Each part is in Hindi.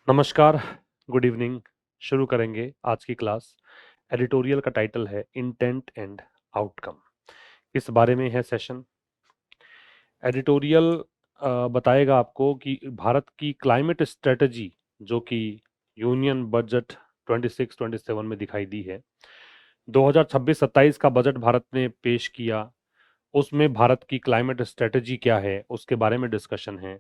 नमस्कार, गुड इवनिंग। शुरू करेंगे आज की क्लास। एडिटोरियल का टाइटल है इंटेंट एंड आउटकम। इस बारे में है सेशन। एडिटोरियल बताएगा आपको कि भारत की क्लाइमेट स्ट्रेटजी जो कि यूनियन बजट 26-27 में दिखाई दी है, 2026-27 का बजट भारत ने पेश किया, उसमें भारत की क्लाइमेट स्ट्रेटजी क्या है उसके बारे में डिस्कशन है।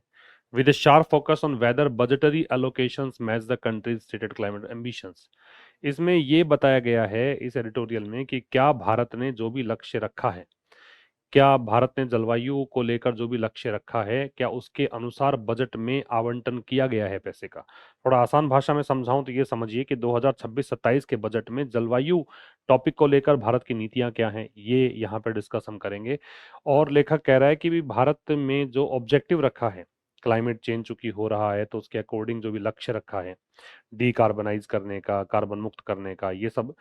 With a sharp focus on whether budgetary allocations match the country's stated climate ambitions। इसमें ये बताया गया है इस एडिटोरियल में कि क्या भारत ने जो भी लक्ष्य रखा है, क्या भारत ने जलवायु को लेकर जो भी लक्ष्य रखा है, क्या उसके अनुसार बजट में आवंटन किया गया है पैसे का। थोड़ा आसान भाषा में समझाऊं तो ये समझिए कि 2026-27 के बजट में जलवायु टॉपिक को लेकर भारत की नीतियां क्या हैं, ये यहाँ पे डिस्कस हम करेंगे। और लेखक कह रहा है कि भी भारत में जो ऑब्जेक्टिव रखा है, क्लाइमेट चेंज चूंकि हो रहा है तो उसके अकॉर्डिंग जो भी लक्ष्य रखा है, डीकार्बनाइज करने का, कार्बन मुक्त करने का, ये सब,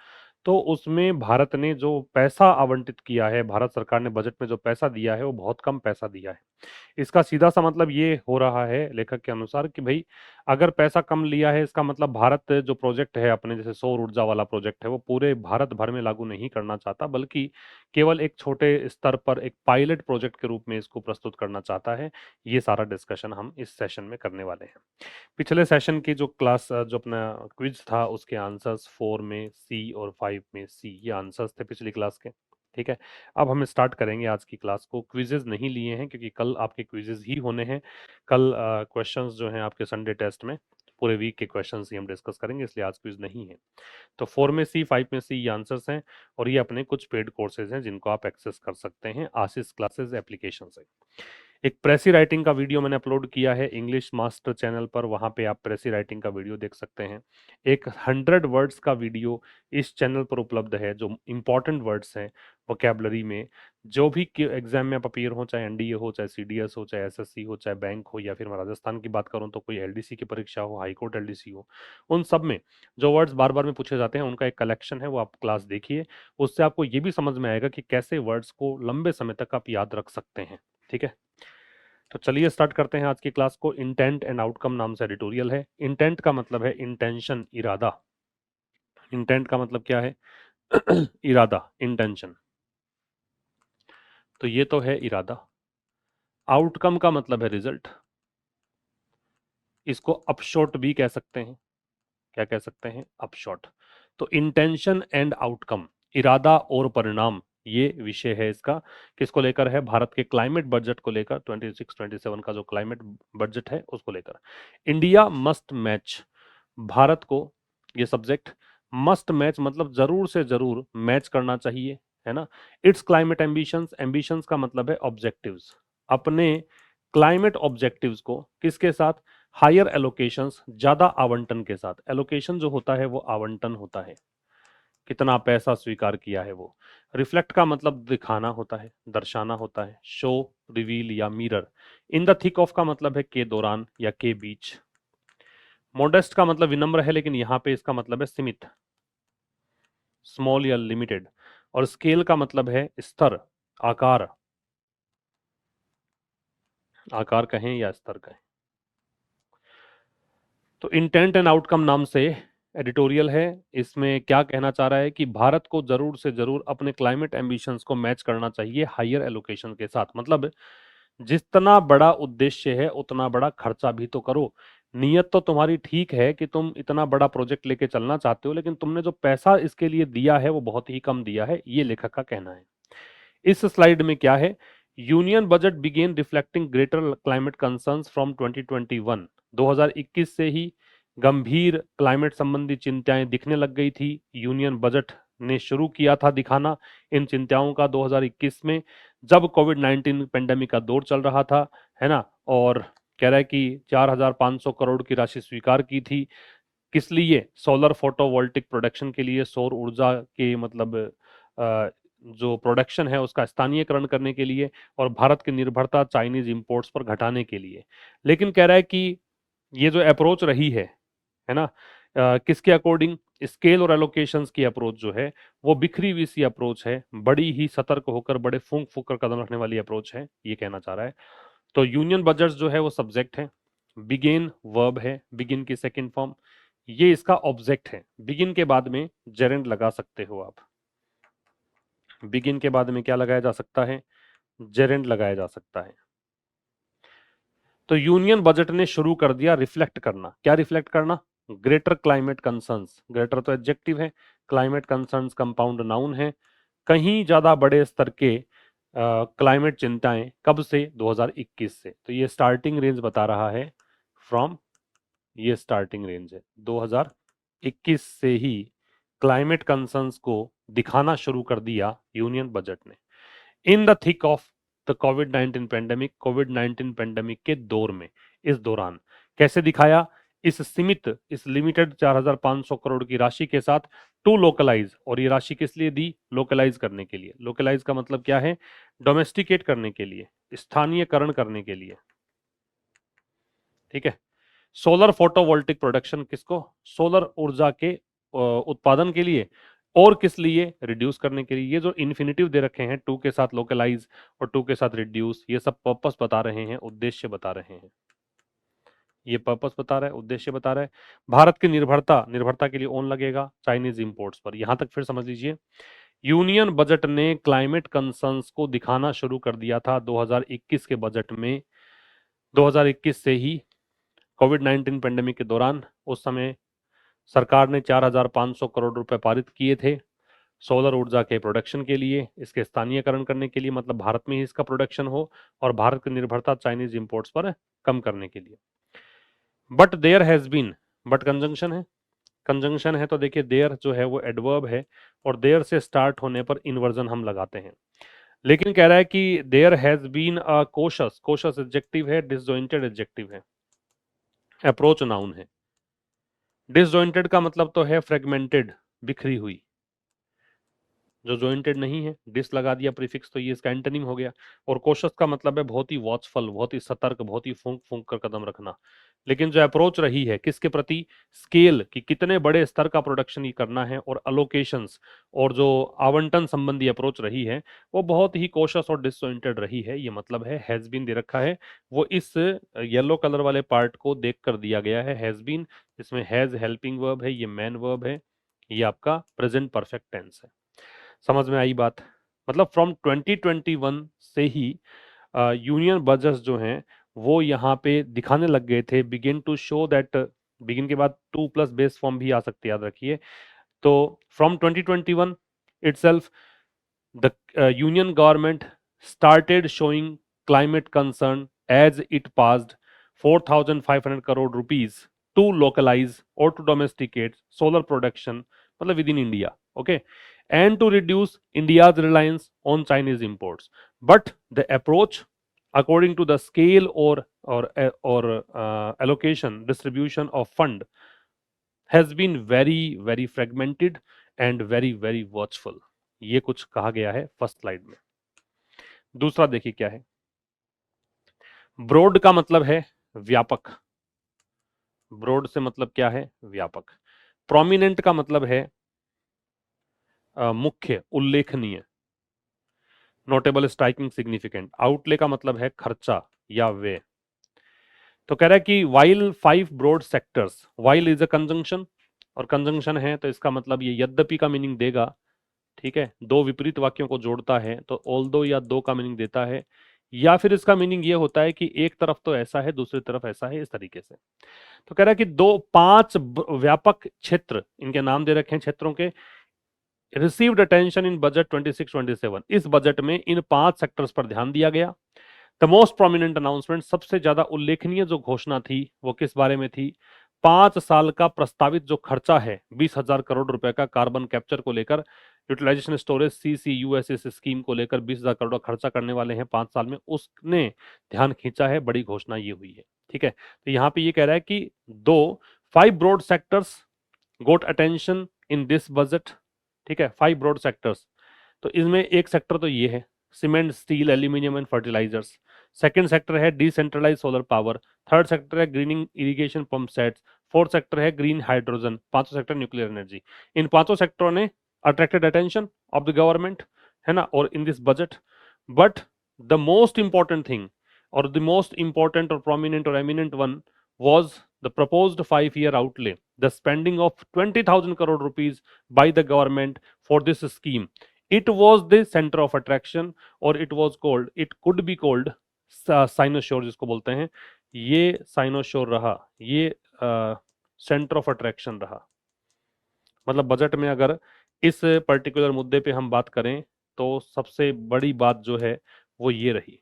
तो उसमें भारत ने जो पैसा आवंटित किया है, भारत सरकार ने बजट में जो पैसा दिया है वो बहुत कम पैसा दिया है। इसका सीधा सा मतलब ये हो रहा है लेखक के अनुसार कि भाई अगर पैसा कम लिया है इसका मतलब भारत जो प्रोजेक्ट है अपने, जैसे सौर ऊर्जा वाला प्रोजेक्ट है, वो पूरे भारत भर में लागू नहीं करना चाहता, बल्कि केवल एक छोटे स्तर पर एक पायलट प्रोजेक्ट के रूप में इसको प्रस्तुत करना चाहता है। ये सारा डिस्कशन हम इस सेशन में करने वाले हैं। पिछले सेशन की जो क्लास जो अपना क्विज था उसके आंसर्स 4 में सी और 5 में सी, ये आंसर्स थे पिछली क्लास के। ठीक है, अब हम स्टार्ट करेंगे आज की क्लास को। क्विजेज नहीं लिए हैं क्योंकि कल आपके क्विजेज ही होने हैं। कल क्वेश्चंस जो हैं आपके संडे टेस्ट में, पूरे वीक के क्वेश्चंस ही हम डिस्कस करेंगे, इसलिए आज क्विज नहीं है। तो 4 में सी, 5 में सी, ये आंसर्स हैं। और ये अपने कुछ पेड कोर्सेज हैं जिनको आप एक्सेस कर सकते हैं आशीष क्लासेस एप्लीकेशन से। एक प्रेसी राइटिंग का वीडियो मैंने अपलोड किया है इंग्लिश मास्टर चैनल पर, वहां पे आप प्रेसी राइटिंग का वीडियो देख सकते हैं। एक 100 वर्ड्स का वीडियो इस चैनल पर उपलब्ध है, जो इंपॉर्टेंट वर्ड्स हैं वोकेबलरी में, जो भी एग्जाम में आप अपीयर हो, चाहे एनडीए हो, चाहे सीडीएस हो, चाहे एसएससी हो, चाहे बैंक हो, या फिर मैं राजस्थान की बात करूं तो कोई एलडीसी की परीक्षा हो, हाईकोर्ट एलडीसी हो, उन सब में जो वर्ड्स बार बार में पूछे जाते हैं उनका एक कलेक्शन है, वो आप क्लास देखिए। उससे आपको ये भी समझ में आएगा कि कैसे वर्ड्स को लंबे समय तक आप याद रख सकते हैं। ठीक है, तो चलिए स्टार्ट करते हैं आज की क्लास को। इंटेंट एंड आउटकम नाम से एडिटोरियल है। इंटेंट का मतलब है इंटेंशन, इरादा। इंटेंट का मतलब क्या है? इरादा, इंटेंशन। तो ये तो है इरादा। आउटकम का मतलब है रिजल्ट। इसको अपशॉट भी कह सकते हैं। क्या कह सकते हैं? अपशॉट। तो इंटेंशन एंड आउटकम, इरादा और परिणाम, ये विषय है इसका। किसको लेकर है? भारत के क्लाइमेट बजट को लेकर, 26-27 का जो क्लाइमेट बजट है उसको लेकर। इंडिया मस्ट मैच, भारत को ये सब्जेक्ट मस्ट मैच मतलब जरूर से जरूर मैच करना चाहिए, है ना। इट्स क्लाइमेट एम्बिशंस, एम्बिशंस का मतलब है ऑब्जेक्टिव्स, अपने क्लाइमेट ऑब्जेक्टिव्स को किसके साथ? हायर एलोकेशंस, ज्यादा आवंटन के साथ। एलोकेशन जो होता है वो आवंटन होता है, कितना पैसा स्वीकार किया है वो। रिफ्लेक्ट का मतलब दिखाना होता है, दर्शाना होता है। शो, रिवील या mirror. In the thick of का मतलब है के दौरान या के बीच। मॉडेस्ट का मतलब विनम्र है, लेकिन यहां पे इसका मतलब है सीमित, स्मॉल या लिमिटेड। और स्केल का मतलब है स्तर, आकार, आकार कहें या स्तर कहें। तो इंटेंट एंड आउटकम नाम से एडिटोरियल है। इसमें क्या कहना चाह रहा है कि भारत को जरूर से जरूर अपने क्लाइमेट एम्बिशंस को मैच करना चाहिए हायर एलोकेशन के साथ। मतलब जितना बड़ा उद्देश्य है उतना बड़ा खर्चा भी तो करो। नियत तो तुम्हारी ठीक है कि तुम इतना बड़ा प्रोजेक्ट लेके चलना चाहते हो, लेकिन तुमने जो पैसा इसके लिए दिया है वो बहुत ही कम दिया है, ये लेखक का कहना है। इस स्लाइड में क्या है? Union budget begin reflecting greater climate concerns from 2021। 2021 से ही गंभीर क्लाइमेट संबंधी चिंताएं दिखने लग गई थी। यूनियन बजट ने शुरू किया था दिखाना इन चिंताओं का 2021 में, जब कोविड 19 पेंडेमिक का दौर चल रहा था, है ना। और कह रहा है कि 4,500 करोड़ की राशि स्वीकार की थी। किस लिए? सोलर फोटोवोल्टिक प्रोडक्शन के लिए, सौर ऊर्जा के मतलब जो प्रोडक्शन है उसका स्थानीयकरण करने के लिए, और भारत की निर्भरता चाइनीज इंपोर्ट्स पर घटाने के लिए। लेकिन कह रहा है कि ये जो अप्रोच रही है ना, किसके अकॉर्डिंग? स्केल और एलोकेशंस की अप्रोच जो है वो बिखरी हुई सी अप्रोच है, बड़ी ही सतर्क होकर, बड़े फूंक फूंक कर कदम रखने वाली अप्रोच है, ये कहना चाह रहा है। तो यूनियन बजट जो है वो सब्जेक्ट है, बिगिन वर्ब है, बिगिन की सेकंड फॉर्म, ये इसका ऑब्जेक्ट है। बिगिन के बाद में जेरेंड लगा सकते हो आप, बिगिन के बाद में क्या लगाया जा सकता है, जेरेंड लगाया जा सकता है। तो यूनियन बजट ने शुरू कर दिया रिफ्लेक्ट करना। क्या रिफ्लेक्ट करना? Greater climate concerns. ग्रेटर तो एडजेक्टिव है, क्लाइमेट कंसर्न्स कंपाउंड नाउन है। कहीं ज्यादा बड़े स्तर के क्लाइमेट चिंताएं कब से? 2021 से। तो ये स्टार्टिंग रेंज बता रहा है फ्रॉम, ये स्टार्टिंग रेंज है 2021 से ही क्लाइमेट कंसर्न्स को दिखाना शुरू कर दिया यूनियन बजट ने। In the thick of the covid pandemic, covid pandemic के दौर में, इस दौरान कैसे दिखाया? इस सीमित, इस लिमिटेड 4500 करोड़ की राशि के साथ टू लोकलाइज, और ये राशि किस लिए दी? लोकलाइज करने के लिए। लोकलाइज का मतलब क्या है? डोमेस्टिकेट करने के लिए, स्थानीयकरण करने के लिए, ठीक है। सोलर फोटोवोल्टिक प्रोडक्शन, किसको? सोलर ऊर्जा के उत्पादन के लिए, और किस लिए? रिड्यूस करने के लिए। ये जो इन्फिनेटिव दे रखे हैं, टू के साथ लोकलाइज और टू के साथ रिड्यूस, ये सब पर्पस बता रहे हैं, उद्देश्य बता रहे हैं। ये पर्पस बता रहा है, उद्देश्य बता रहा है। भारत की निर्भरता, निर्भरता के लिए ऑन लगेगा चाइनीज इंपोर्ट्स पर। यहां तक फिर समझ लीजिए, यूनियन बजट ने क्लाइमेट कंसर्न्स को दिखाना शुरू कर दिया था 2021 के बजट में। 2021 से ही कोविड-19 पेंडेमिक के दौरान, उस समय सरकार ने 4500 करोड़ रुपए पारित किए थे सोलर ऊर्जा के प्रोडक्शन के लिए, इसके स्थानीयकरण करने के लिए, मतलब भारत में ही इसका प्रोडक्शन हो, और भारत की निर्भरता चाइनीज इंपोर्ट्स पर कम करने के लिए। But there has been, but conjunction है, कंजंक्शन है तो देखिए देयर जो है वो एडवर्ब है, और देयर से स्टार्ट होने पर इन्वर्जन हम लगाते हैं। लेकिन कह रहा है कि there has been a cautious, cautious adjective है, डिसजॉइंटेड एडजेक्टिव है, अप्रोच नाउन है। डिसजॉइंटेड का मतलब तो है फ्रेगमेंटेड, बिखरी हुई। जो जॉइंटेड नहीं है, डिस लगा दिया प्रीफिक्स, तो ये इसका एंटोनिम हो गया। और कॉशियस का मतलब है बहुत ही वॉचफुल, बहुत ही सतर्क, बहुत ही फूंक फूंक कर कदम रखना। लेकिन जो अप्रोच रही है किसके प्रति? स्केल, कि कितने बड़े स्तर का प्रोडक्शन ये करना है, और अलोकेशंस, और जो आवंटन संबंधी अप्रोच रही है, वो बहुत ही कॉशियस और डिसजॉइंटेड रही है। ये मतलब है, हैज बीन दे रखा है, वो इस येलो कलर वाले पार्ट को देख कर दिया गया है, हैज बीन। इसमें हैज हेल्पिंग वर्ब है, ये मैन वर्ब है, ये आपका प्रेजेंट परफेक्ट टेंस है। समझ में आई बात? मतलब फ्रॉम 2021 से ही यूनियन बजट्स जो हैं वो यहाँ पे दिखाने लग गए थे, begin to show that, begin के बाद टू प्लस बेस फॉर्म भी आ सकती है, याद रखिए। तो from 2021 itself the union government started showing climate concern as it passed 4500 crore rupees to localize or to domesticate solar production, मतलब within India, okay, and to reduce India's reliance on Chinese imports. But the approach, according to the scale or allocation distribution of fund, has been very fragmented and very watchful. ये कुछ कहा गया है फर्स्ट स्लाइड में। दूसरा देखिए क्या है। ब्रॉड का मतलब है व्यापक, ब्रॉड से मतलब क्या है? व्यापक। प्रोमिनेंट का मतलब है मुख्य, उल्लेखनीय, नोटेबल, स्ट्राइकिंग, सिग्निफिकेंट। आउटले का मतलब है खर्चा या व्यय। तो कह रहा है कि while 5 broad sectors, while is a conjunction, और कंजंक्शन है तो इसका मतलब ये यद्यपि का मीनिंग देगा, ठीक है। दो विपरीत वाक्यों को जोड़ता है तो ऑल्दो या दो का मीनिंग देता है, या फिर इसका मीनिंग ये होता है कि एक तरफ तो ऐसा है, दूसरी तरफ ऐसा है, इस तरीके से। तो कह रहा है कि दो, पांच व्यापक क्षेत्र, इनके नाम दे रखे हैं क्षेत्रों के, रिसीव्ड अटेंशन इन बजट 26-27। इस बजट में इन 5 सेक्टर्स पर ध्यान दिया गया। द मोस्ट प्रोमिनेंट अनाउंसमेंट, सबसे ज्यादा उल्लेखनीय जो घोषणा थी वो किस बारे में थी? 5 साल का प्रस्तावित जो खर्चा है 20,000 करोड़ रुपए का कार्बन कैप्चर को लेकर, यूटिलाइजेशन स्टोरेज CCUS इस स्कीम को लेकर 20,000 करोड़ का खर्चा करने वाले हैं 5 साल में, उसने ध्यान खींचा है, बड़ी घोषणा ये हुई है, ठीक है। तो यहाँ पे ये कह रहा है कि 5 broad sectors got attention in this budget, ठीक है। 5 ब्रॉड सेक्टर्स, तो इसमें एक सेक्टर तो ये है cement, steel, aluminium and fertilisers. Second sector है decentralise solar power. Third sector है greening irrigation pump sets. Fourth sector है ग्रीन हाइड्रोजन। पांचों सेक्टर न्यूक्लियर एनर्जी। इन पांचों सेक्टरों ने attracted attention of the government, है ना, और in this budget. But the most important thing, और द मोस्ट इंपॉर्टेंट और प्रोमिनेंट और eminent one was the proposed 5-year outlay, the spending of 20,000 crore rupees by the government for this scheme. It was the center of attraction, और it could be called साइनोशोर जिसको बोलते हैं, ये साइनोशोर रहा, ये सेंटर ऑफ अट्रैक्शन रहा। मतलब बजट में अगर इस पर्टिकुलर मुद्दे पे हम बात करें तो सबसे बड़ी बात जो है वो ये रही,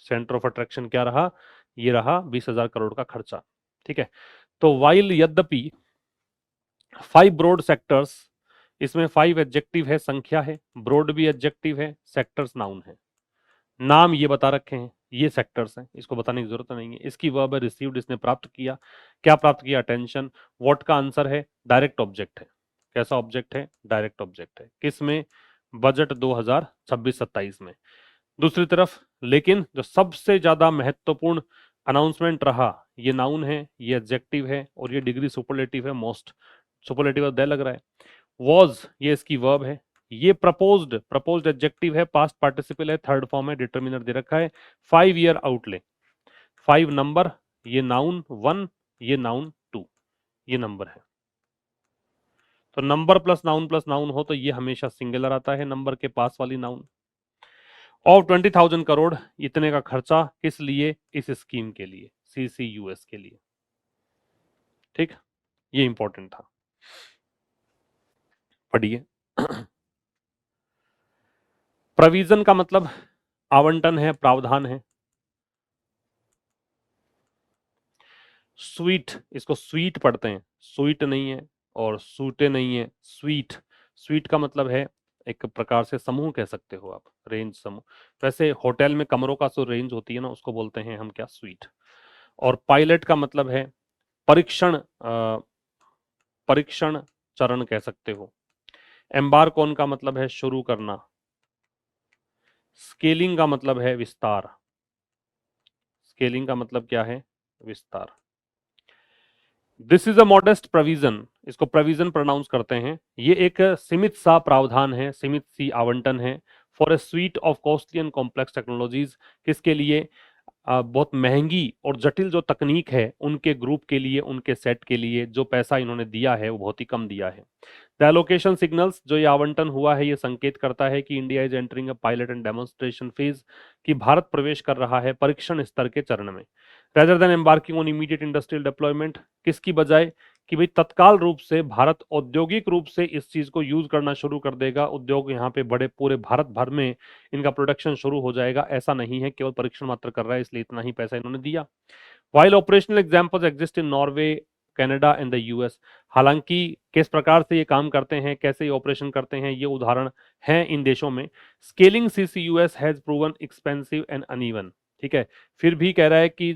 सेंटर ऑफ अट्रैक्शन क्या रहा, ये रहा 20,000 करोड़ का खर्चा। ठीक है, तो वाइल यद्यपि 5 ब्रॉड सेक्टर्स, इसमें 5 एडजेक्टिव है, संख्या है, ब्रॉड भी एडजेक्टिव है, सेक्टर्स नाउन है, नाम ये बता रखे हैं, ये सेक्टर्स हैं, इसको बताने की जरूरत नहीं है। इसकी वर्ब है रिसीव्ड, इसने प्राप्त किया, क्या प्राप्त किया, अटेंशन। व्हाट का आंसर है डायरेक्ट ऑब्जेक्ट है। कैसा ऑब्जेक्ट है, डायरेक्ट ऑब्जेक्ट है, किसमें, बजट 2026-27 में। दूसरी तरफ लेकिन जो सबसे ज्यादा महत्वपूर्ण अनाउंसमेंट रहा, ये नाउन है, ये एडजेक्टिव है, और ये डिग्री सुपरलेटिव है, मोस्ट सुपरलेटिव दे लग रहा है। वॉज ये इसकी वर्ब है, ये प्रपोज्ड एडजेक्टिव है, पास्ट पार्टिसिपल है, थर्ड फॉर्म है, डिटरमिनर दे रखा है। 5-year आउटले, 5 नंबर, ये नाउन 1, ये नाउन 2, ये नंबर है। तो नंबर प्लस नाउन हो तो ये हमेशा सिंगुलर आता है, नंबर के पास वाली नाउन। और 20,000 करोड़ इतने का खर्चा किस लिए, इस स्कीम के लिए, CCUS के लिए। ठीक, ये इंपॉर्टेंट था, पढ़िए। प्रोविजन का मतलब आवंटन है, प्रावधान है। स्वीट, इसको स्वीट पढ़ते हैं, स्वीट नहीं है और सूटे नहीं है, स्वीट। स्वीट का मतलब है एक प्रकार से समूह कह सकते हो आप, रेंज समूह। वैसे होटल में कमरों का जो रेंज होती है ना, उसको बोलते हैं हम क्या, स्वीट। और पायलट का मतलब है परीक्षण, परीक्षण चरण कह सकते हो। एम्बार्क ऑन का मतलब है शुरू करना। स्केलिंग का मतलब है विस्तार। स्केलिंग का मतलब क्या है, विस्तार। This is a modest provision, इसको प्रोविजन प्रोनाउंस करते हैं। ये एक सीमित सा प्रावधान है, सीमित सी आवंटन है, for a sweet of costly and complex technologies. किसके लिए, बहुत महंगी और जटिल जो तकनीक है उनके ग्रुप के लिए, उनके सेट के लिए जो पैसा इन्होंने दिया है वो बहुत ही कम दिया है। द एलोकेशन सिग्नल्स, जो ये आवंटन हुआ है, ये संकेत करता है कि India is entering a pilot and demonstration phase, कि भारत प्रवेश कर रहा है परीक्षण स्तर के चरण में। Rather than embarking on immediate industrial deployment, किसकी बजाय, कि भाई तत्काल रूप से भारत औद्योगिक रूप से इस चीज को यूज करना शुरू कर देगा, उद्योग यहाँ पे बड़े पूरे भारत भर में इनका प्रोडक्शन शुरू हो जाएगा। ऐसा नहीं है, केवल परीक्षण मात्र कर रहा है, इसलिए इतना ही पैसा इन्होंने दिया। While operational examples exist in Norway, Canada and the US, हालांकि किस प्रकार से ये काम करते हैं, कैसे ये ऑपरेशन करते हैं, ये उदाहरण हैं इन देशों में। Scaling CCUS has proven expensive and uneven. ठीक है, फिर भी कह रहा है कि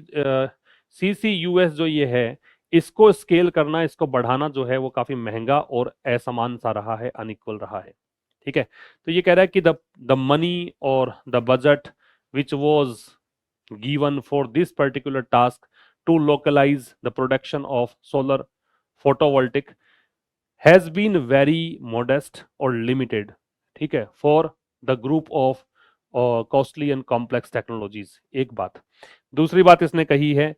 CCUS जो ये है, इसको स्केल करना, इसको बढ़ाना जो है वो काफी महंगा और असमान सा रहा है, अनइक्वल रहा है। ठीक है, तो ये कह रहा है कि द मनी और the budget which was given for this particular task to localize the production of solar photovoltaic has been very modest or limited, ठीक है, for the group of costly and complex technologies। एक बात। दूसरी बात इसने कही है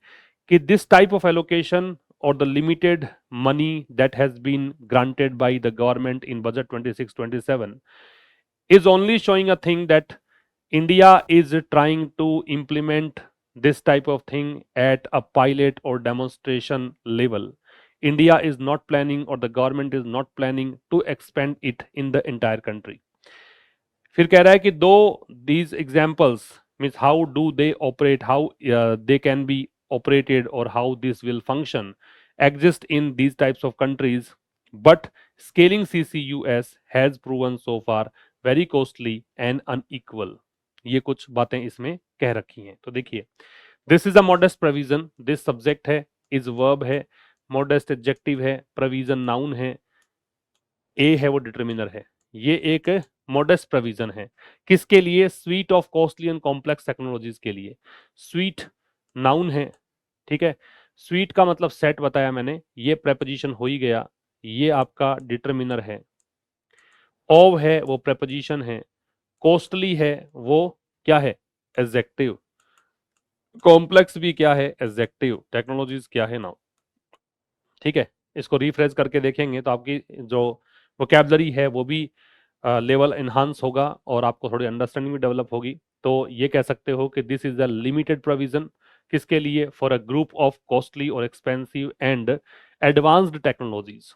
कि this type of allocation or the limited money that has been granted by the government in budget 26-27 is only showing a thing that India is trying to implement this type of thing at a pilot or demonstration level. India is not planning, or the government is not planning to expand it in the entire country. फिर कह रहा है कि दो these examples means how do they operate, how they can be operated or how this will function exist in these types of countries, but scaling CCUS has proven so far very costly and unequal। ये कुछ बातें इसमें कह रखी हैं। तो देखिए, this is a modest provision, this subject है, इज वर्ब है, मॉडेस्ट एडजेक्टिव है, प्रोविजन नाउन है, ए है वो डिटरमिनर है। ये एक मॉडेस्ट प्रोविजन है, किसके लिए, sweet of costly and complex technologies के लिए। स्वीट नाउन है, ठीक है, स्वीट का मतलब सेट बताया मैंने, ये प्रेपोजिशन हो ही गया, ये आपका डिटरमिनर है। ऑव है वो प्रेपोजिशन है, कॉस्टली है वो क्या है, एडजेक्टिव। कॉम्प्लेक्स भी क्या है, एग्जेक्टिव टेक्नोलॉजीज क्या है ना, ठीक है। इसको रिफ्रेश करके देखेंगे तो आपकी जो वोकैबलरी है वो भी लेवल एनहांस होगा और आपको थोड़ी अंडरस्टैंडिंग भी डेवलप होगी। तो ये कह सकते हो कि this is a limited provision, किसके लिए, for a group of costly और expensive and advanced technologies.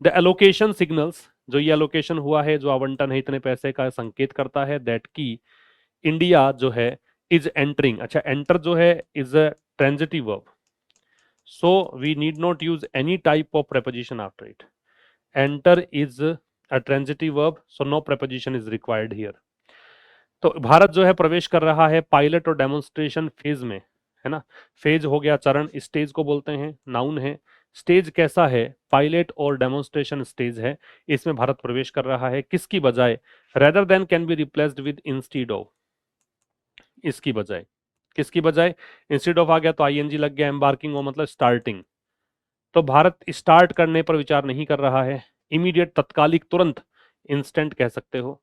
The allocation signals, जो ये एलोकेशन हुआ है, जो आवंटन है इतने पैसे का, संकेत करता है दैट की इंडिया जो है इज एंटरिंग, अच्छा एंटर जो है is a transitive verb, so we need not use any type of preposition after it. Enter is a transitive verb, so no preposition is required here. तो भारत जो है प्रवेश कर रहा है पायलट और डेमोन्स्ट्रेशन फेज में, है ना। फेज हो गया चरण, स्टेज को बोलते हैं, नाउन है। स्टेज कैसा है, पायलट और डेमोन्स्ट्रेशन स्टेज है, इसमें भारत प्रवेश कर रहा है। किसकी बजाय, rather than can be replaced with instead of, इसकी बजाय, किसकी बजाय, इंस्टीड ऑफ आ गया तो आईएनजी लग गया, एम्बार्किंग हो मतलब स्टार्टिंग। तो भारत स्टार्ट करने पर विचार नहीं कर रहा है, इमीडिएट तत्कालिक तुरंत, इंस्टेंट कह सकते हो।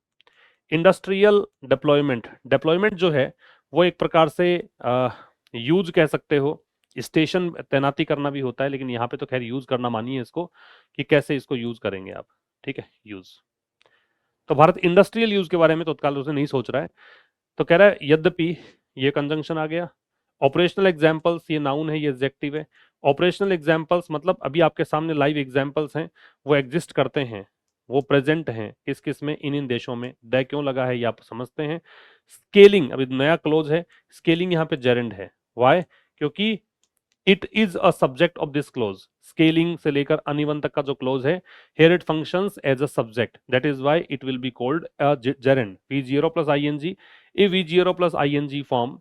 इंडस्ट्रियल डिप्लॉयमेंट, डिप्लॉयमेंट जो है वो एक प्रकार से यूज कह सकते हो, स्टेशन तैनाती करना भी होता है, लेकिन यहाँ पे तो खैर यूज करना मानिए इसको, कि कैसे इसको यूज करेंगे आप, ठीक है, यूज। तो भारत इंडस्ट्रियल यूज के बारे में तो तत्काल उसे नहीं सोच रहा है, तो कह रहा है यद्यपि, ये कंजंक्शन आ गया। ऑपरेशनल एग्जाम्पल्स, ये नाउन है, ये एडजेक्टिव है। ऑपरेशनल एग्जाम्पल्स मतलब अभी आपके सामने लाइव एग्जाम्पल्स हैं, वो एग्जिस्ट करते हैं, वो प्रेजेंट हैं, किस किस में, इन इन देशों में। द क्यों लगा है ये आप समझते हैं। स्केलिंग अभी नया क्लोज है, स्केलिंग यहाँ पे जेरेंड है, वाई, क्योंकि it is a subject of this close. Scaling से लेकर अनिवन तक का जो क्लोज है, here it functions as a subject, that is why it will be called a gerund, v0 plus ing। if v0 plus ing form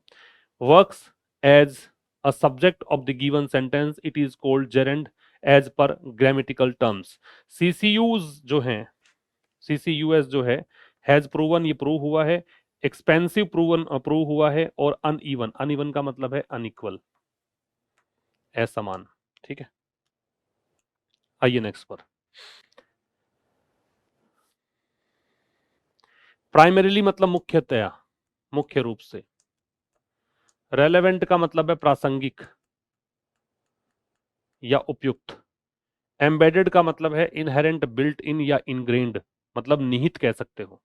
works as a subject of the given sentence, it is called gerund as per grammatical terms। ccus जो हैं, ccus जो है, has proven, ये प्रूव हुआ है, एक्सपेंसिव प्रूवन प्रूव हुआ है, और अनइवन, अनइवन का मतलब है अनइक्वल, असमान, ठीक है। आइए नेक्स्ट पर। प्राइमरीली मतलब मुख्यतया, मुख्य रूप से। रेलेवेंट का मतलब है प्रासंगिक या उपयुक्त। एम्बेडेड का मतलब है इनहेरेंट, बिल्ट इन या इनग्रेन्ड, मतलब निहित कह सकते हो,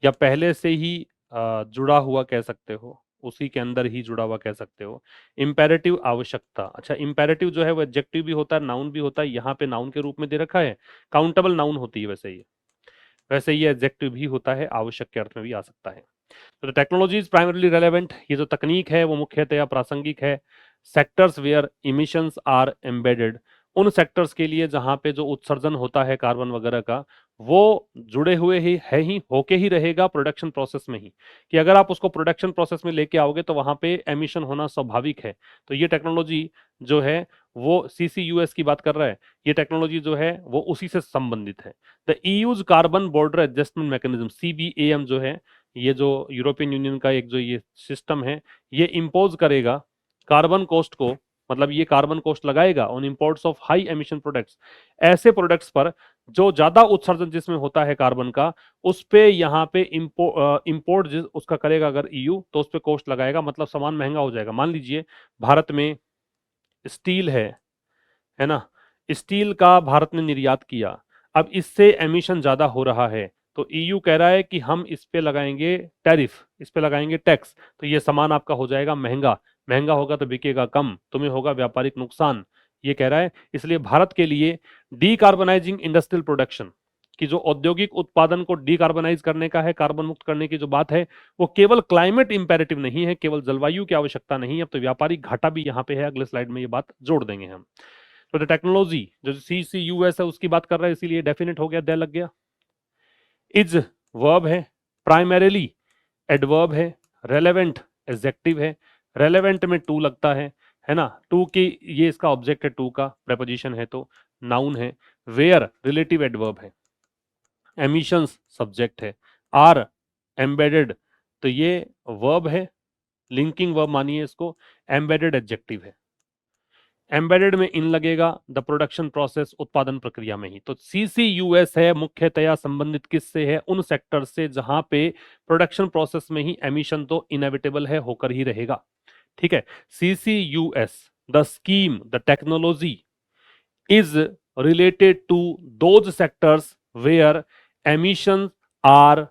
या पहले से ही जुड़ा हुआ कह सकते हो, उसी के अंदर ही जुड़ा हुआ कह सकते हो। इंपेरेटिव आवश्यकता, अच्छा इंपेरेटिव जो है वो एडजेक्टिव भी होता है, नाउन भी होता है, यहाँ पे नाउन के रूप में दे रखा है, काउंटेबल नाउन होती है वैसे ये एडजेक्टिव भी होता है, आवश्यक के अर्थ में भी आ सकता है। तो टेक्नोलॉजी इज प्राइमरली रेलेवेंट, ये जो तकनीक है वो मुख्यतया प्रासंगिक है। Sectors where emissions are embedded, उन सेक्टर्स के लिए जहां पे जो उत्सर्जन होता है कार्बन वगैरह का, वो जुड़े हुए ही होके ही रहेगा प्रोडक्शन प्रोसेस में ही, कि अगर आप उसको प्रोडक्शन प्रोसेस में लेके आओगे तो वहां पे एमिशन होना स्वाभाविक है। तो ये टेक्नोलॉजी जो है वो सीसीयूएस की बात कर रहा है, ये टेक्नोलॉजी जो है वो उसी से संबंधित है। The EU's carbon border adjustment mechanism, CBM जो है, ये जो यूरोपियन यूनियन का एक जो ये सिस्टम है, ये इम्पोज करेगा कार्बन कॉस्ट को, मतलब ये कार्बन कॉस्ट लगाएगा on imports of high emission products, ऐसे प्रोडक्ट्स पर जो ज्यादा उत्सर्जन जिसमें होता है कार्बन का, उस पे यहाँ पे इंपोर्ट उसका करेगा अगर ईयू, तो उस पे कॉस्ट लगाएगा, मतलब सामान महंगा हो जाएगा। मान लीजिए भारत में स्टील है ना, स्टील का भारत ने निर्यात किया, अब इससे एमिशन ज्यादा हो रहा है, तो ईयू कह रहा है कि हम इस पे लगाएंगे टैरिफ, इस पे लगाएंगे टैक्स, तो ये सामान आपका हो जाएगा महंगा, महंगा होगा तो बिकेगा कम, तुम्हें होगा व्यापारिक नुकसान, ये कह रहा है। इसलिए भारत के लिए डीकार्बोनाइजिंग इंडस्ट्रियल प्रोडक्शन, कि जो औद्योगिक उत्पादन को डीकार्बोनाइज करने का है, कार्बन मुक्त करने की जो बात है, वो केवल क्लाइमेट इंपेरेटिव नहीं है, केवल जलवायु की आवश्यकता नहीं है, अब तो व्यापारिक घाटा भी यहाँ पे है, अगले स्लाइड में ये बात जोड़ देंगे हम। तो द टेक्नोलॉजी जो सी सी यू एस है उसकी बात कर रहा है, इसीलिए डेफिनेट हो गया, दे लग गया। इज वर्ब है, प्राइमरीली एडवर्ब है, रेलेवेंट एडजेक्टिव है, रेलेवेंट में टू लगता है ना, टू की ये इसका ऑब्जेक्ट है, टू का प्रेपोजिशन है तो नाउन है। वेयर रिलेटिव एडवर्ब है, एमिशंस सब्जेक्ट है, आर एम्बेडेड तो ये वर्ब है, लिंकिंग वर्ब मानिए इसको, एम्बेडेड एडजेक्टिव है। एम्बेडेड में इन लगेगा द प्रोडक्शन प्रोसेस, उत्पादन प्रक्रिया में ही। तो सीसीयूएस है मुख्यतया संबंधित किससे है, उन सेक्टर से जहां पे प्रोडक्शन प्रोसेस में ही एमिशन तो इनएविटेबल है, होकर ही रहेगा, ठीक है, CCUS, the scheme, the technology is related to those sectors where emissions are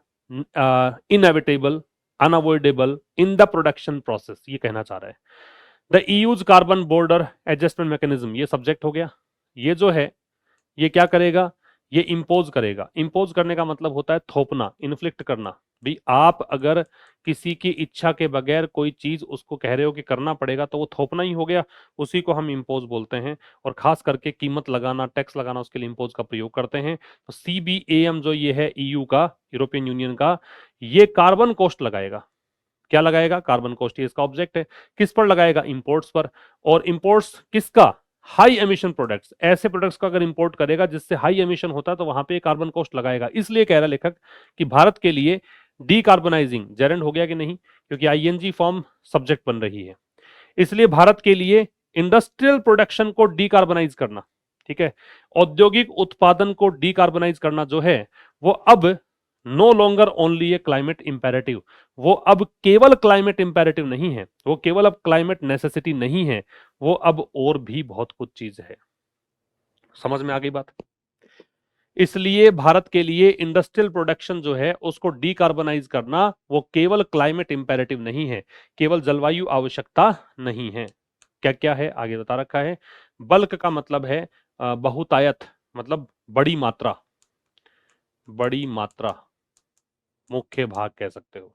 inevitable, unavoidable in the production process, ये कहना चाह रहा है। The EU's carbon border adjustment mechanism, ये सब्जेक्ट हो गया। ये जो है ये क्या करेगा, ये इम्पोज करेगा। इम्पोज करने का मतलब होता है थोपना, इन्फ्लिक्ट करना। भी आप अगर किसी की इच्छा के बगैर कोई चीज उसको कह रहे हो कि करना पड़ेगा तो वो थोपना ही हो गया, उसी को हम इम्पोज बोलते हैं। और खास करके कीमत लगाना, टैक्स लगाना, उसके लिए इम्पोज का प्रयोग करते हैं। तो CBAM जो ये है ईयू का, यूरोपियन यूनियन का, ये कार्बन कॉस्ट लगाएगा। क्या लगाएगा? कार्बन कॉस्ट, ये इसका ऑब्जेक्ट है। किस पर लगाएगा? इंपोर्ट्स पर। और इंपोर्ट्स किसका? High emission products. ऐसे प्रोडक्ट्स का अगर इंपोर्ट करेगा जिससे हाई एमिशन होता है तो वहां पे कार्बन कॉस्ट लगाएगा। इसलिए कह रहा लेखक कि भारत के लिए डीकार्बोनाइजिंग, जेरेंड हो गया कि नहीं, क्योंकि आईएनजी फॉर्म सब्जेक्ट बन रही है, इसलिए भारत के लिए इंडस्ट्रियल प्रोडक्शन को डीकार्बोनाइज करना, ठीक है, औद्योगिक उत्पादन को डीकार्बोनाइज करना जो है वो अब नो लॉन्गर ओनली ए क्लाइमेट इंपेरेटिव, वो अब केवल क्लाइमेट इंपेरेटिव नहीं है, वो केवल अब क्लाइमेट नेसेसिटी नहीं है, वो अब और भी बहुत कुछ चीज है। समझ में आ गई बात? इसलिए भारत के लिए इंडस्ट्रियल प्रोडक्शन जो है उसको डीकार्बोनाइज करना वो केवल क्लाइमेट इंपेरेटिव नहीं है, केवल जलवायु आवश्यकता नहीं है। क्या क्या है आगे बता रखा है। बल्क का मतलब है बहुतायत, मतलब बड़ी मात्रा, बड़ी मात्रा, मुख्य भाग कह सकते हो।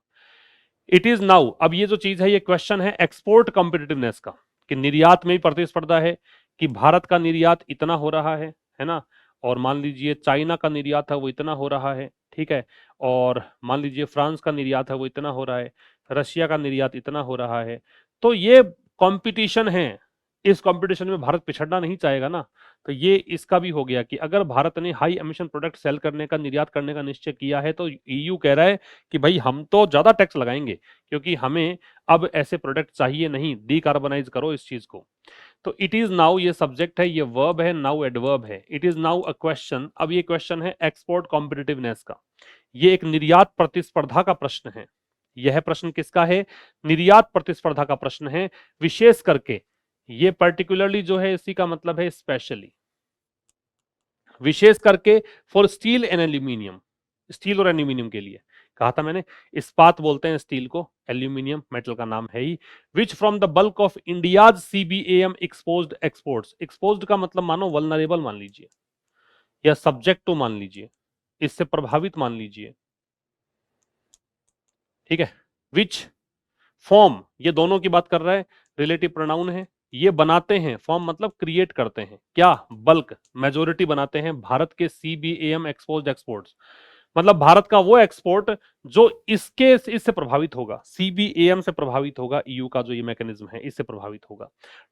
इट इज नाउ, अब ये जो चीज है ये क्वेश्चन है एक्सपोर्ट कॉम्पिटिटिवनेस का, कि निर्यात में भी प्रतिस्पर्धा है, कि भारत का निर्यात इतना हो रहा है ना, और मान लीजिए चाइना का निर्यात है वो इतना हो रहा है, ठीक है, और मान लीजिए फ्रांस का निर्यात है वो इतना हो रहा है, रशिया का निर्यात इतना हो रहा है। तो ये कंपटीशन है, इस कंपटीशन में भारत पिछड़ना नहीं चाहेगा ना। तो ये इसका भी हो गया कि अगर भारत ने हाई एमिशन प्रोडक्ट सेल करने का, निर्यात करने का निश्चय किया है तो ईयू कह रहा है कि भाई हम तो ज्यादा टैक्स लगाएंगे, क्योंकि हमें अब ऐसे प्रोडक्ट चाहिए नहीं, डीकार्बोनाइज करो इस चीज को। तो इट इज नाउ, ये सब्जेक्ट है, ये वर्ब है, नाउ एडवर्ब है। It is now a question, अब ये क्वेश्चन है एक्सपोर्ट कॉम्पिटिटिवनेस का। ये एक निर्यात प्रतिस्पर्धा का प्रश्न है। यह प्रश्न किसका है? निर्यात प्रतिस्पर्धा का प्रश्न है। विशेष करके ये पर्टिकुलरली जो है इसी का मतलब है स्पेशली, विशेष करके for steel and aluminium, steel और एल्यूमिनियम के लिए। कहा था मैंने, इस्पात बोलते हैं स्टील को, एल्यूमिनियम मेटल का नाम है ही। Which from the bulk of India's CBAM exposed exports, exposed का मतलब मानो वल्नरेबल मान लीजिए, या सब्जेक्ट टू मान लीजिए, इससे प्रभावित मान लीजिए, ठीक है। विच फॉर्म, ये दोनों की बात कर रहा है, रिलेटिव प्रोनाउन है। ये बनाते हैं, फॉर्म मतलब क्रिएट करते हैं, क्या? बल्क, मेजोरिटी बनाते हैं भारत के CBAM एक्सपोज्ड एक्सपोर्ट्स, मतलब भारत का वो एक्सपोर्ट जो इससे प्रभावित होगा, CBAM से प्रभावित होगा, ईयू का जो ये मैकेनिज्म है इससे प्रभावित होगा,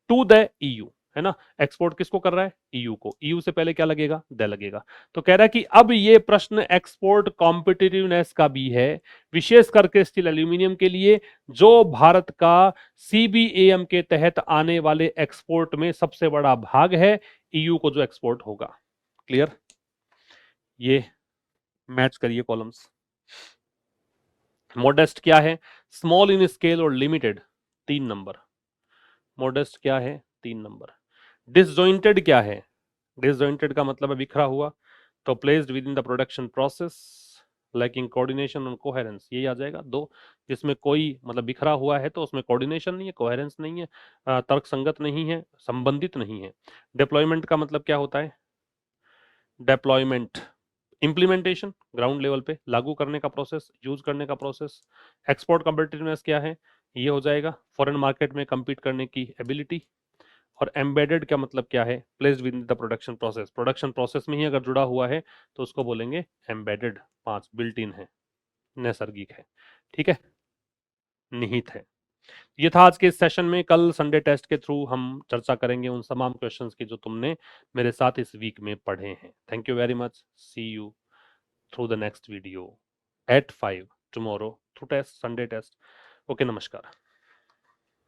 टू द ईयू, है ना। एक्सपोर्ट किसको कर रहा है? ईयू को। ईयू से पहले क्या लगेगा? द लगेगा। तो कह रहा है कि अब ये प्रश्न एक्सपोर्ट कॉम्पिटिटिवनेस का भी है, विशेष करके स्टील एल्यूमिनियम के लिए, जो भारत का CBAM के तहत आने वाले एक्सपोर्ट में सबसे बड़ा भाग है, ईयू को जो एक्सपोर्ट होगा। क्लियर? ये मैच करिए कॉलम्स। मॉडेस्ट क्या है? स्मॉल इन स्केल और लिमिटेड, 3 नंबर। मॉडेस्ट क्या है? 3 नंबर। डिसजॉइंटेड क्या है? डिसजॉइंटेड का मतलब है बिखरा हुआ, तो placed with in the production process, lacking coordination और कोहेरेंस, यही आ जाएगा 2। जिसमें कोई मतलब बिखरा हुआ है तो उसमें कोऑर्डिनेशन नहीं है, कोहेरेंस नहीं है, तर्क संगत नहीं है, संबंधित नहीं है। डिप्लॉयमेंट का मतलब क्या होता है? डिप्लॉयमेंट, इंप्लीमेंटेशन, ग्राउंड लेवल पे लागू करने का प्रोसेस, यूज करने का प्रोसेस। एक्सपोर्ट कॉम्पिटिटिवनेस क्या है? ये हो जाएगा फॉरेन मार्केट में compete करने की एबिलिटी। और एम्बेडेड का मतलब क्या है? Placed with in the production process, production process में ही अगर जुड़ा हुआ है तो उसको बोलेंगे एम्बेडेड। 5 बिल्ट इन है, नैसर्गिक है, ठीक है, निहित है। ये था आज के इस सेशन में। कल संडे टेस्ट के थ्रू हम चर्चा करेंगे उन तमाम क्वेश्चंस की जो तुमने मेरे साथ इस वीक में पढ़े हैं। Thank you very much, see you through the next video at 5 tomorrow through test, Sunday test. Okay, namaskar.